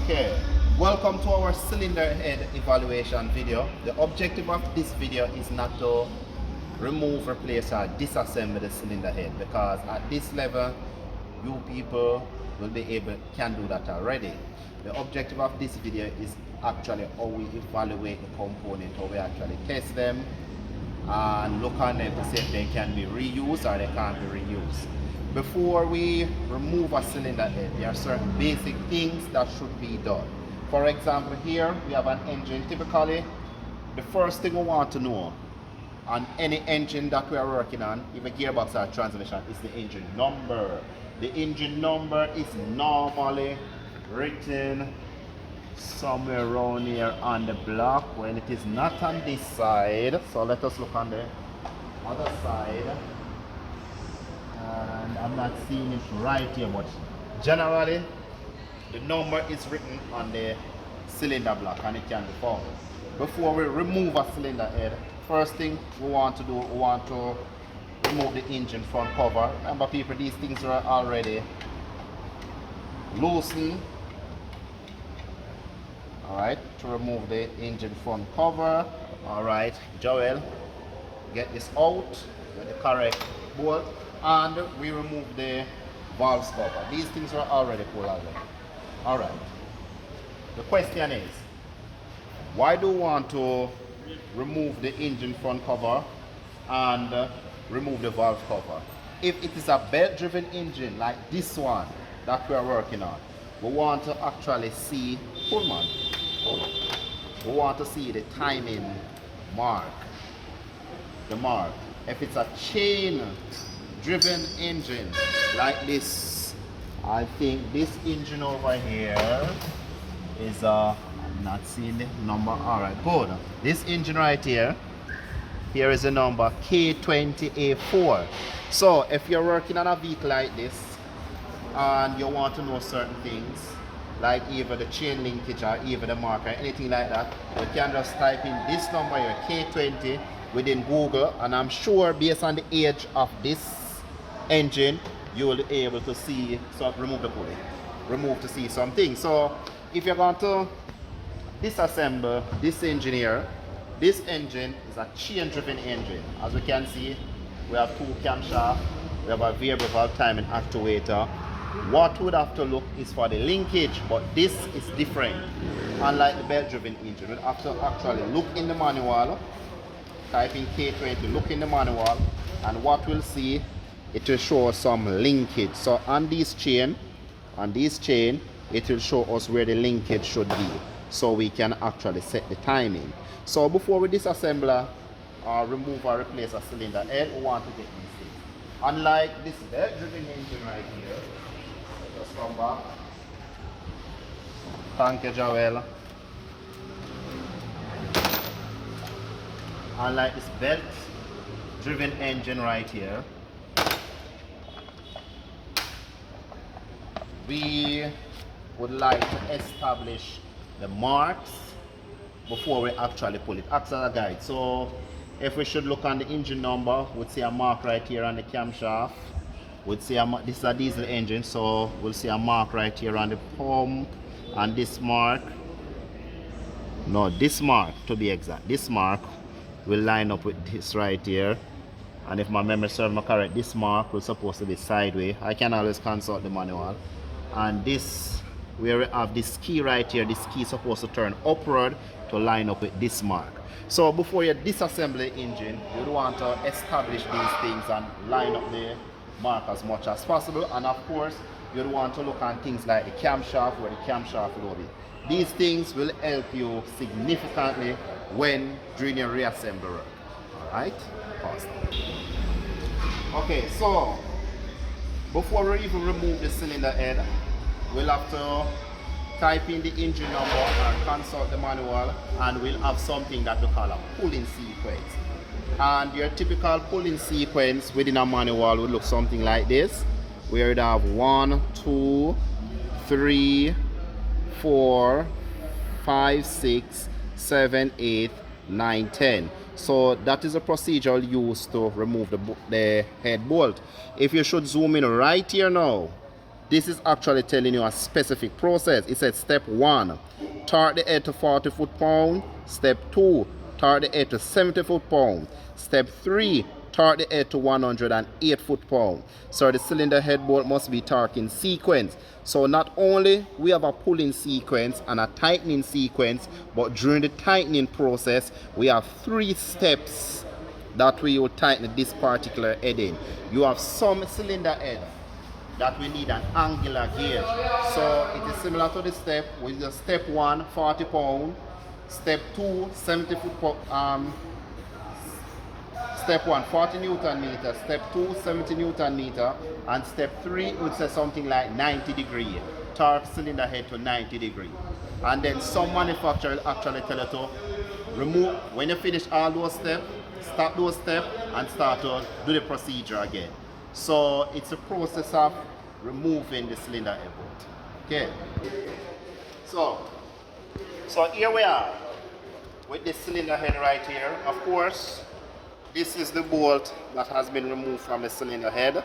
Okay, welcome to our cylinder head evaluation video. The objective of this video is not to remove, replace or disassemble the cylinder head, because at this level you people will be able can do that already. The objective of this video is actually how we evaluate the component, how we actually test them and look on them to see if they can be reused or they can't be reused. Before we remove a cylinder head, there are certain basic things that should be done. For example, here we have an engine. Typically, the first thing we want to know on any engine that we are working on, either gearbox or transmission, is the engine number. The engine number is normally written somewhere around here on the block when it is not on this side. So let us look on the other side. And I'm not seeing it right here, but generally the number is written on the cylinder block and it can be found. Before we remove a cylinder head, first thing we want to do, we want to remove the engine front cover. Remember people, these things are already loosened. Alright, to remove the engine front cover. Alright, Joel, get this out with the correct bolt, and we remove the valve cover. These things are already pulled already. Alright, the question is, why do we want to remove the engine front cover and remove the valve cover? If it is a belt driven engine like this one that we are working on, we want to actually see, Pullman, we want to see the timing mark, the mark. If it's a chain driven engine like this, I think this engine over here is I'm not seeing the number. All right, good. This engine right here, here is the number K20A4. So if you're working on a vehicle like this and you want to know certain things like either the chain linkage or even the marker, anything like that, you can just type in this number here, K20, within Google, and I'm sure based on the age of this engine you will be able to see. So remove the pulley, remove to see something. So if you're going to disassemble this engine here, this engine is a chain driven engine. As we can see, we have two camshafts, we have a variable valve timing actuator. What would have to look is for the linkage, but this is different. Unlike the belt driven engine, we'd have to actually look in the manual, type in K20, look in the manual, and what we'll see, it will show some linkage. So on this chain, it will show us where the linkage should be, so we can actually set the timing. So before we disassemble or remove or replace a cylinder head, we want to get these things. Unlike this belt driven engine right here, let's come back. Thank you, Joel. Unlike this belt driven engine right here, we would like to establish the marks before we actually pull it. Acts as a guide. So if we should look on the engine number, we'd see a mark right here on the camshaft. We'd see this is a diesel engine, so we'll see a mark right here on the pump, and this mark, no, this mark to be exact, this mark will line up with this right here. And if my memory serves me correct, this mark was supposed to be sideways. I can always consult the manual. And this, where we have this key right here, this key is supposed to turn upward to line up with this mark. So before you disassemble the engine, you would want to establish these things and line up the mark as much as possible. And of course, you'd want to look on things like the camshaft, where the camshaft will be. These things will help you significantly when doing your reassembly work. Alright? Pause. Okay, so before we even remove the cylinder head, we'll have to type in the engine number and consult the manual, and we'll have something that we call a pulling sequence. And your typical pulling sequence within a manual would look something like this, where you'd have 1, 2, 3, 4, 5, 6, 7, 8, 9, 10. So that is a procedure used to remove the head bolt. If you should zoom in right here now, This is actually telling you a specific process. It said step 1, torque the head to 40 foot-pound. Step 2, torque the head to 70 foot-pound. Step 3, torque the head to 108 foot-pound. So the cylinder head bolt must be torqued in sequence. So not only we have a pulling sequence and a tightening sequence, but during the tightening process, we have 3 steps that we will tighten this particular head in. You have some cylinder head that we need an angular gauge. So it is similar to the step with the step 1, 40 pound, step 2, 70 foot, step 1, 40 Newton meter, step 2, 70 Newton meter, and step 3 would say something like 90 degree. Torque cylinder head to 90 degree. And then some manufacturer actually tell you to remove, when you finish all those steps, stop those steps and start to do the procedure again. So it's a process of removing the cylinder head bolt. Okay. So here we are with the cylinder head right here. Of course, this is the bolt that has been removed from the cylinder head.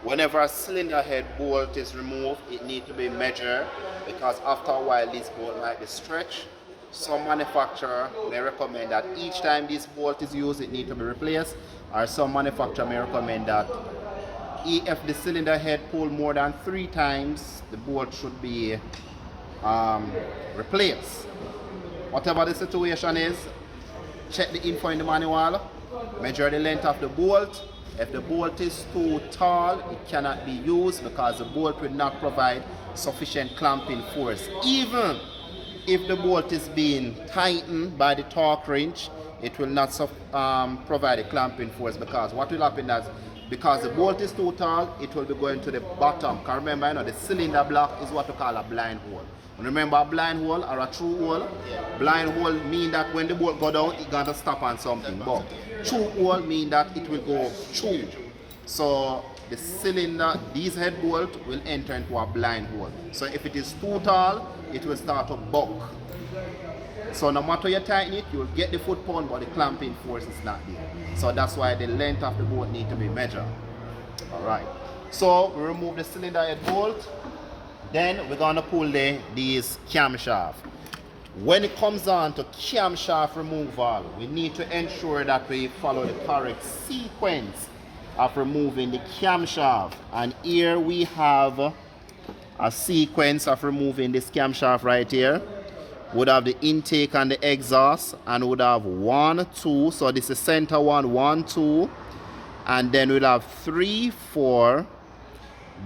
Whenever a cylinder head bolt is removed, it needs to be measured because after a while this bolt might be stretched. Some manufacturer may recommend that each time this bolt is used, it needs to be replaced, or some manufacturer may recommend that if the cylinder head pull more than 3 times, the bolt should be replaced. Whatever the situation is, check the info in the manual, measure the length of the bolt. If the bolt is too tall, it cannot be used because the bolt will not provide sufficient clamping force. Even if the bolt is being tightened by the torque wrench, it will not provide a clamping force because what will happen is, because the bolt is too tall, it will be going to the bottom. Because remember, you know, the cylinder block is what we call a blind hole. And remember, a blind hole or a true hole? Yeah. Blind hole mean that when the bolt go down, it's going to stop on something. But true hole mean that it will go through. So the cylinder, these head bolt will enter into a blind hole. So if it is too tall, it will start to buck. So no matter you tighten it, you will get the foot-pound, but the clamping force is not there. So that's why the length of the bolt need to be measured. Alright. So we remove the cylinder head bolt. Then we're going to pull these camshaft. When it comes on to camshaft removal, we need to ensure that we follow the correct sequence of removing the camshaft. And here we have a sequence of removing this camshaft right here. Would have the intake and the exhaust, and would have 1, 2. So this is center 1, 1, 2. And then we'll have 3, 4.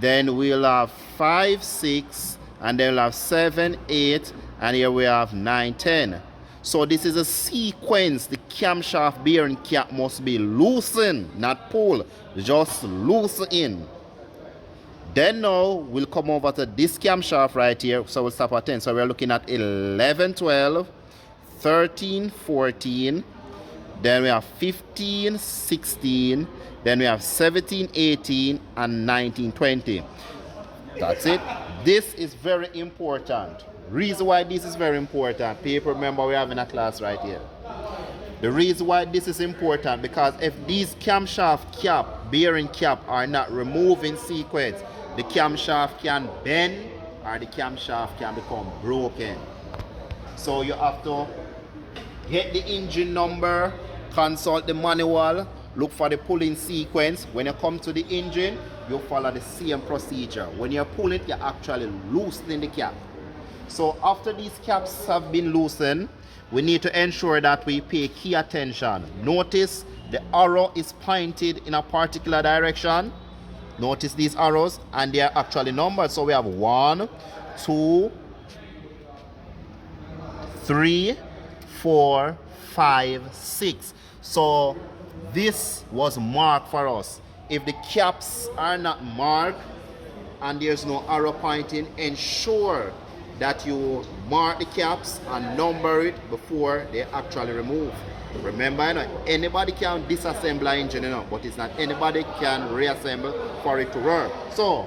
Then we'll have 5, 6. And then we'll have 7, 8. And here we have 9, 10. So this is a sequence. The camshaft bearing cap must be loosened, not pulled. Just loosen in. Then now we'll come over to this camshaft right here. So we'll stop at 10. So we're looking at 11, 12, 13, 14. Then we have 15, 16. Then we have 17, 18, and 19, 20. That's it. This is very important. Reason why this is very important, people, remember we're having a class right here. The reason why this is important, because if these camshaft cap, bearing cap are not removed in sequence, the camshaft can bend or the camshaft can become broken. So you have to get the engine number, consult the manual, look for the pulling sequence. When you come to the engine, you follow the same procedure. When you pull it, you're actually loosening the cap. So after these caps have been loosened, we need to ensure that we pay key attention. Notice the arrow is pointed in a particular direction. Notice these arrows, and they are actually numbered. So we have 1, 2, 3, 4, 5, 6. So this was marked for us. If the caps are not marked and there's no arrow pointing, ensure that you mark the caps and number it before they actually remove. Remember, you know, anybody can disassemble an engine, you know, but it's not anybody can reassemble for it to work. So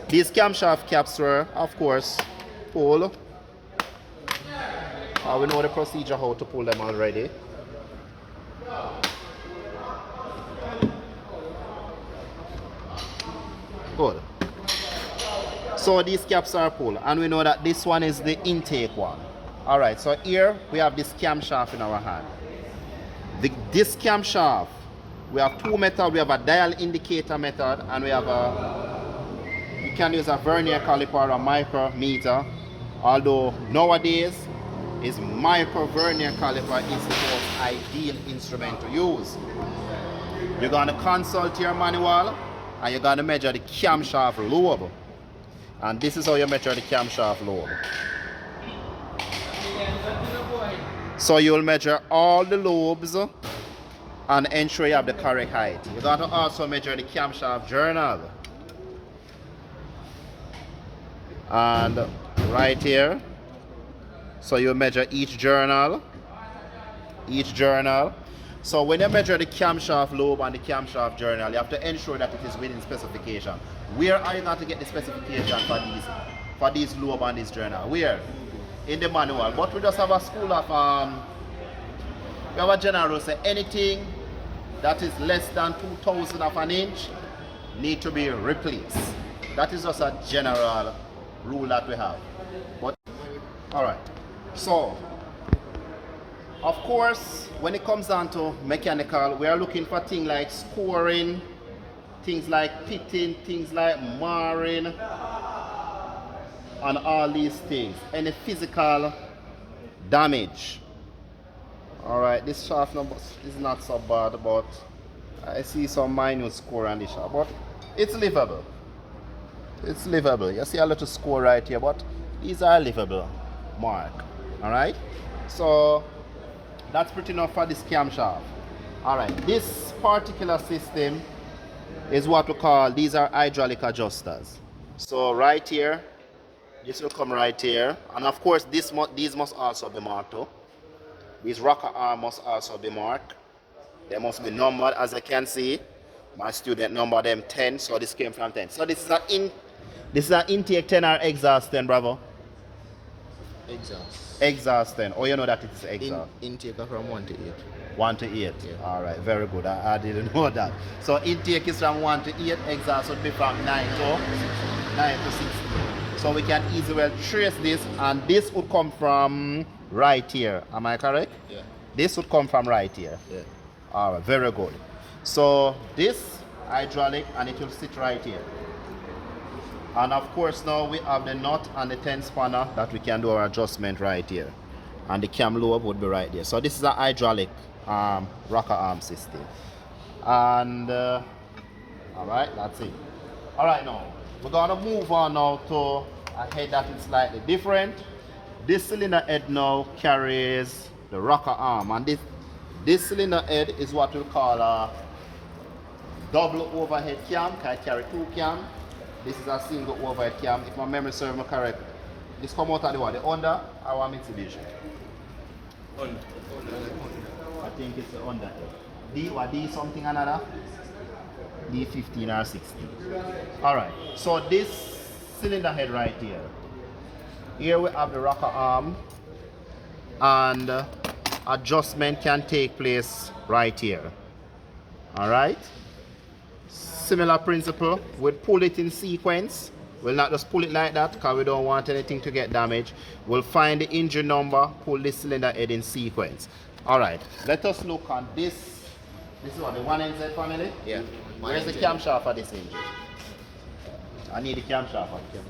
these camshaft caps were, of course, pulled. We know the procedure how to pull them already. Good. So these caps are pulled, and we know that this one is the intake one. Alright, so here we have this camshaft in our hand. This camshaft, we have two methods. We have a dial indicator method, and we have you can use a vernier caliper or a micrometer, although nowadays is micro vernier caliper is the most ideal instrument to use. You're going to consult your manual, and you're going to measure the camshaft lobe. And this is how you measure the camshaft lobe. So you'll measure all the lobes and ensure you have the correct height. You're going to also measure the camshaft journal. And right here, so you measure each journal. So when you measure the camshaft lobe and the camshaft journal, you have to ensure that it is within specification. Where are you going to get the specification for these lobe and this journal? Where? In the manual. But we just have a school of we have a general rule say anything that is less than 2,000 of an inch need to be replaced. That is just a general rule that we have. But all right, so of course when it comes down to mechanical, we are looking for things like scoring, things like pitting, things like marring, and all these things. Any physical damage. All right, this shaft number is not so bad, but I see some minute score on this shaft, but it's livable. It's livable. You see a little score right here, but these are livable mark. All right, so that's pretty enough for this camshaft. All right, this particular system is what we call, these are hydraulic adjusters. So right here, this will come right here, and of course these must also be marked too. These rocker arm must also be marked. They must be numbered, as I can see. My student numbered them 10, so this came from 10. So this is an intake 10 or exhaust 10, bravo? Exhaust. Exhaust 10. Oh, you know that it's exhaust. Intake from 1 to 8. 1 to 8. Yeah. All right, very good. I didn't know that. So intake is from 1 to 8. Exhaust would be from 9 to 16. So we can easily well trace this, and this would come from right here. Am I correct? Yeah. This would come from right here. Yeah. All right, very good. So this hydraulic, and it will sit right here. And of course now we have the nut and the 10 spanner that we can do our adjustment right here. And the cam lobe would be right there. So this is a hydraulic rocker arm system. And all right, that's it. All right, now we're gonna move on now to a head that is slightly different. This cylinder head now carries the rocker arm, and this cylinder head is what we call a double overhead cam. Can carry 2 cam. This is a single overhead cam. If my memory serves me correct, this come out of the what? The Honda or Mitsubishi? Honda. I think it's the Honda. D something another? D15 or 16. Alright, so this cylinder head right here. Here we have the rocker arm, and adjustment can take place right here. Alright? Similar principle, we'll pull it in sequence. We'll not just pull it like that because we don't want anything to get damaged. We'll find the engine number, pull this cylinder head in sequence. Alright, let us look on this. This is what, the 1NZ family? Yeah. Where's the camshaft for this engine? I need the camshaft for the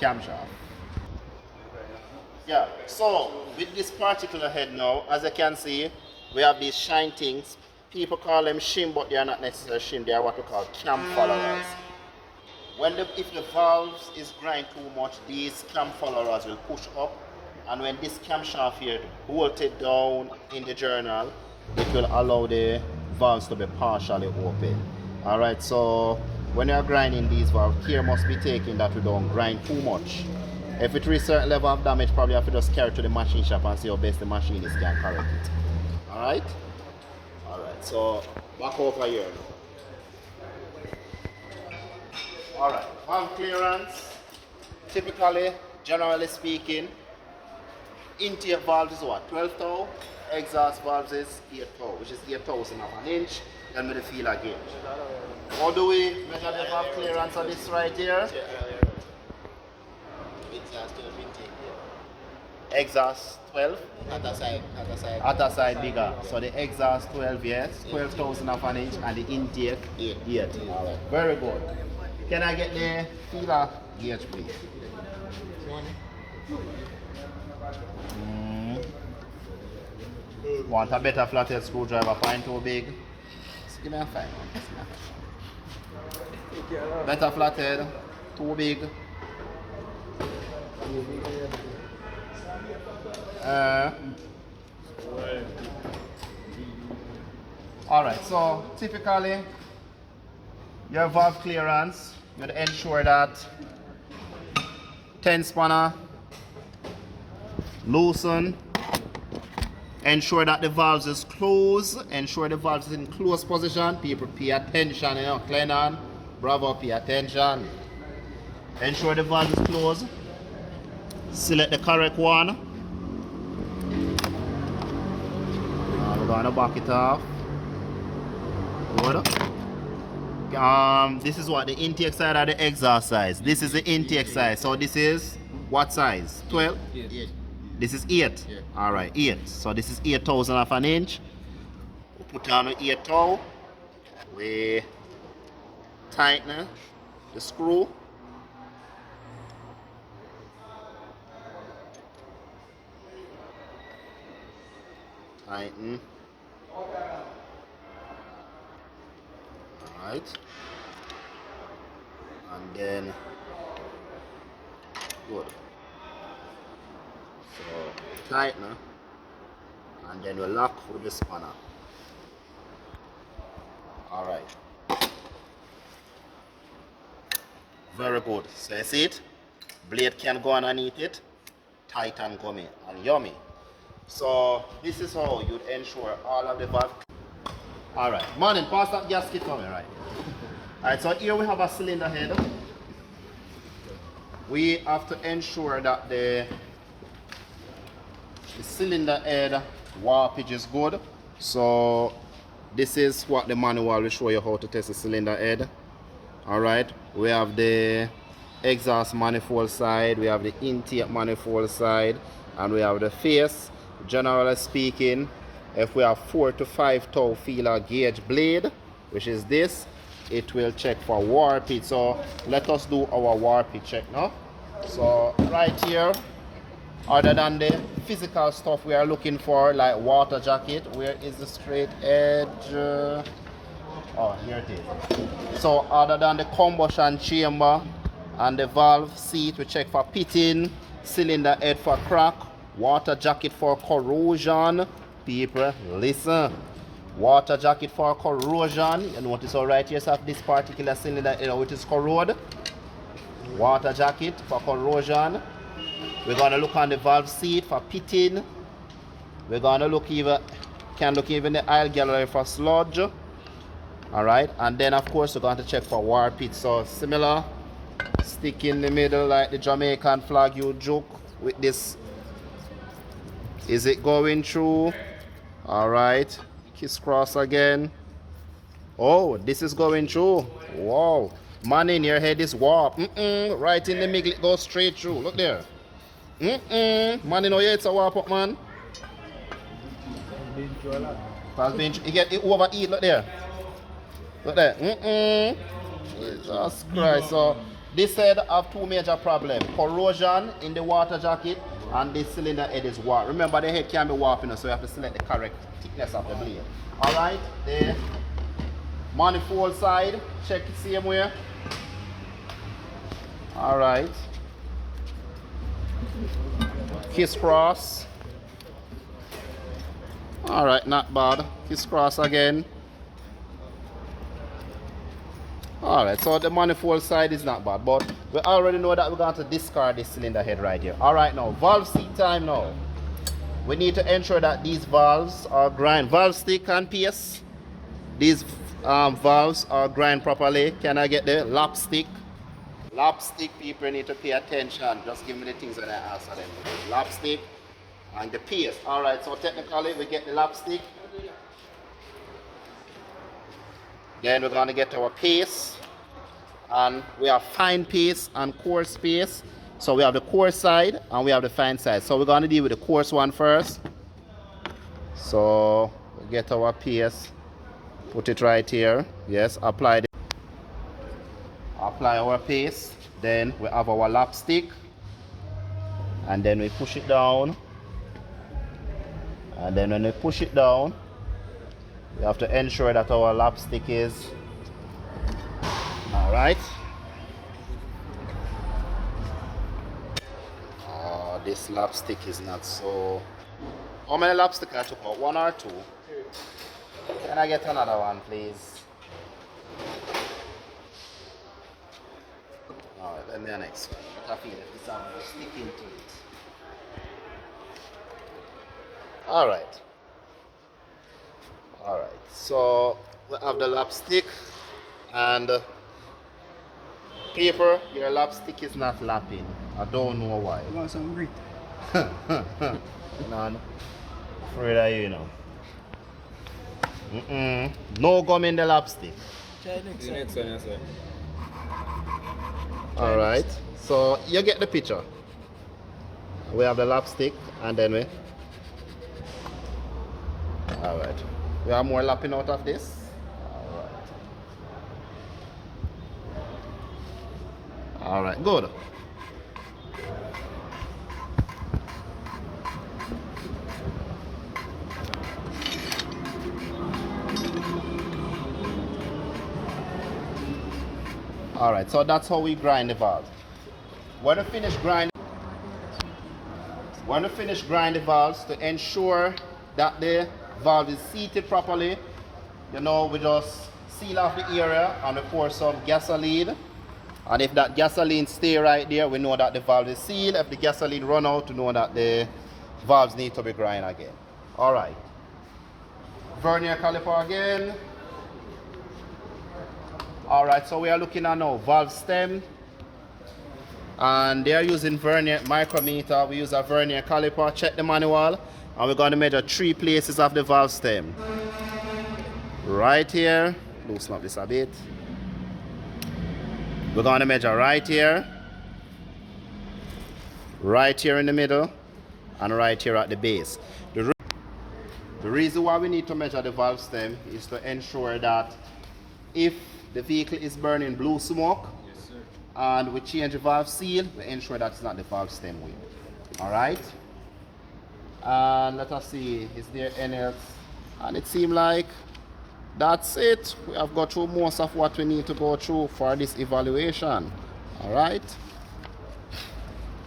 camshaft. Yeah, so with this particular head now, as you can see, we have these shine things. People call them shim, but they are not necessarily shim. They are what we call cam followers. If the valves is grind too much, these cam followers will push up, and when this camshaft here bolted down in the journal, it will allow the valves to be partially open. Alright, so when you are grinding these valves, care must be taken that we don't grind too much. If it reaches a certain level of damage, probably have to just carry it to the machine shop and see how best the machinist can correct it. Alright? Alright, so back over here now. Alright, valve clearance. Typically, generally speaking, intake valve is what? 12 thou? Exhaust valves is 8 thou, which is 8,000 of an inch. Then with the feeler gauge. How do we measure the valve clearance on this right here? Exhaust 12 intake, yeah. Exhaust 12? Other side. Other side bigger. So the exhaust 12, yes, 12,000 of an inch, and the intake 8. Alright, very good. Can I get the feeler gauge, please? Want a better flathead screwdriver, find too big? Just give me a 5. Better flathead, too big. Alright, so typically your valve clearance, you would ensure that 10 spanner loosen, ensure that the valves is closed, ensure the valves is in close position. People pay attention, you know, Glennon, bravo, pay attention. Ensure the valve is closed. Select the correct one. We're gonna back it off. Good. This is what the intake side or the exhaust size. This is the intake size. So this is what size? 12? 8. This is 8. Yeah. All right, 8. So this is 8,000 of an inch. We put on the 8 toe. We tighten the screw. Tighten. Alright. And then good. So tighten, and then we lock with the spanner. Alright. Very good. So you see it? Blade can go underneath it, tight and gummy and yummy. So this is how you'd ensure all of the valve. Alright, Martin, pass that gasket for me, right? Alright, so here we have a cylinder head. We have to ensure that the cylinder head warpage is good. So this is what the manual will show you how to test the cylinder head. Alright, we have the exhaust manifold side, we have the intake manifold side, and we have the face. Generally speaking, if we have 4 to 5 toe feeler gauge blade, which is this, it will check for warpage. So let us do our warpage check now. So right here, other than the physical stuff we are looking for, like water jacket, where is the straight edge? Oh, here it is. So other than the combustion chamber and the valve seat, we check for pitting, cylinder head for crack, water jacket for corrosion. People, listen. Water jacket for corrosion. You notice all right here, so this particular cylinder head which is corrode. Water jacket for corrosion. We're gonna look on the valve seat for pitting. We're gonna look even the aisle gallery for sludge. Alright, and then of course we're going to check for warpage. So similar, stick in the middle like the Jamaican flag you joke with this. Is it going through? Alright, kiss cross again. Oh, this is going through. Wow, man, in your head is warped. Right in the middle, it goes straight through. Look there. Man, in your head it's a warp up, man. You get it overeat. Look there. Look there. Jesus Christ. So this head have two major problems: corrosion in the water jacket, and this cylinder head is warped. Remember, the head can be warping, so you have to select the correct thickness of the blade. Alright, the manifold side, check the same way. Alright. Kiss cross. Alright, not bad. Kiss cross again. Alright, so the manifold side is not bad, but we already know that we're going to discard this cylinder head right here. Alright, now valve seat time now. We need to ensure that these valves are grind. Valve stick and piece. These valves are grind properly. Can I get the lap stick? Lap stick, people need to pay attention. Just give me the things that I ask for them. Lap stick and the piece. Alright, so technically we get the lap stick. Then we're going to get our pace, and we have fine pace and coarse pace. So we have the coarse side and we have the fine side. So we're going to deal with the coarse one first. So we get our paste, put it right here. Yes, apply our paste. Then we have our lap stick, and then we push it down. And then when we push it down, we have to ensure that our lap stick is all right. This lap stick is not so. How many lap stick I took out? 1 or 2? Can I get another one, please? Alright, let me the next one. But I feel if this one will stick into it. Alright. Alright, so we have the lap stick and paper. Your lap stick is not lapping. I don't know why. You want some grit? None. Afraid of you, No gum in the lap stick. Try next The time. next one, yes, sir. Alright, so you get the picture. We have the lap stick and then we. Alright. We have more lapping out of this. Alright, good. Alright, so that's how we grind the valve. When we finish grind the valves, to ensure that the valve is seated properly, we just seal off the area and we pour some gasoline. And if that gasoline stay right there, we know that the valve is sealed. If the gasoline run out, we know that the valves need to be grind again. Alright. Vernier caliper again. Alright, so we are looking at now valve stem. And they are using vernier micrometer. We use a vernier caliper. Check the manual. And we're going to measure 3 places of the valve stem. Right here. Loosen up this a bit. We're going to measure right here in the middle, and right here at the base. The reason why we need to measure the valve stem is to ensure that if the vehicle is burning blue smoke, Yes, sir. and we change the valve seal, we ensure that it's not the valve stem wheel. Alright? And let us see, is there any else? And it seems like that's it. We have got through most of what we need to go through for this evaluation. All right.